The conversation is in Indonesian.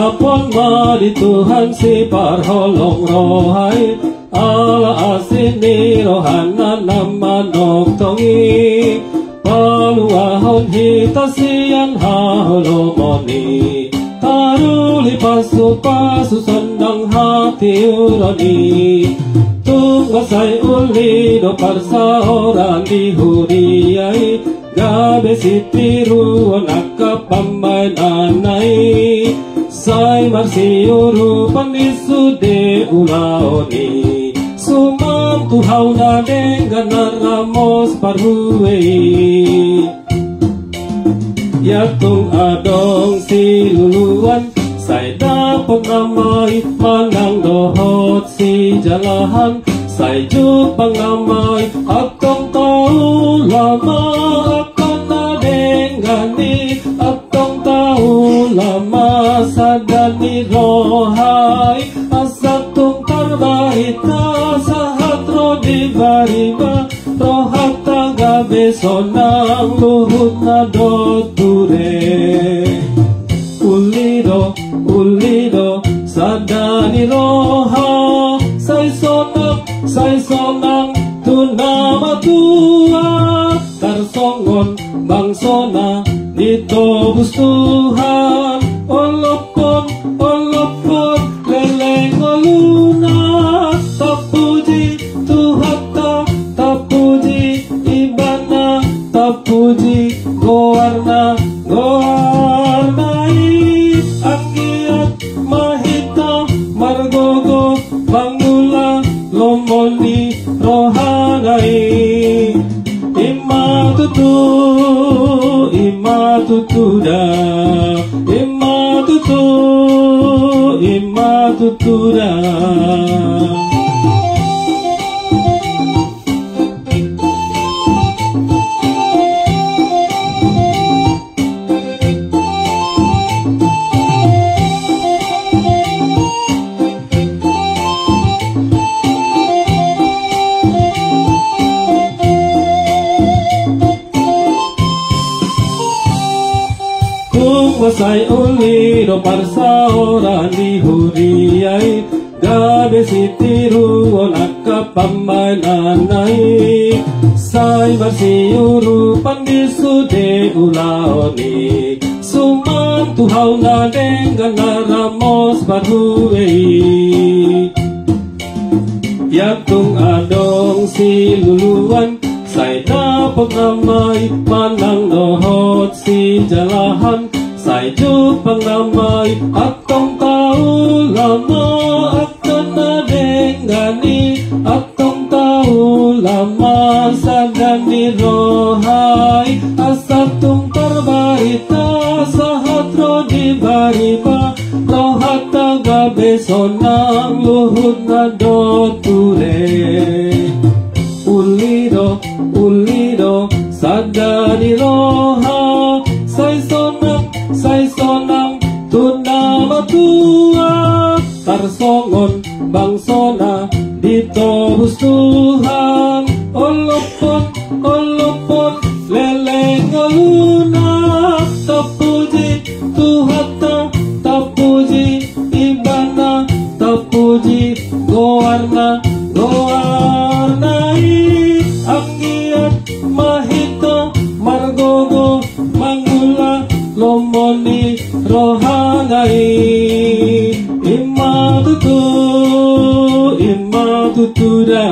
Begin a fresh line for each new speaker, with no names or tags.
Apon madi Tuhan si parholong rohai ala asini rohana namanok tongi paluahon hitasian haholomoni taruli pasu sandang hati urani tunggasay uli do parsaoran di huriyay gabe sitiru nakapamay nanay say marsiuru pandisude ulaoni sumang tuhaw na dengan ramos parhuwe yatung adong siluluan say dapat namay manang dohot si jalahan say jupang namay atong tao lama akan na dengani atong tao lama sadani rohay asatung tarbahita sahatro di bariba rohat taga besonang luhut na doture ulido sadani roha say sonang tunamatua tarsongon bangsona dito gustuhan olopon leleng oluna tapuji tuhata tapuji ibana tapuji goarnai akiat mahita margogo bangula lomoni rohanai imatutuda Masay uli do parsaoran di huriyay gabe sitiru nakapamalanay say marsiuru pandisude ulaoni sumang tuhaw na dengan ramos parhuwe yatung adong siluluan say dapat namay manang dohot si jalahan say jupang namay atong tao lama akan na dengani atong tao lama sadani rohay asatung tarbahita sahatro di bariba rohat taga besonang luhut na doture ulido sadani roha say sonang tunamatua tarsongon bangsona dito gustuhan olopon leleng oluna tapuji tuhata tapuji ibana tapuji goarnai akiat mahita margogo mangula lomoni rohanai imatutuda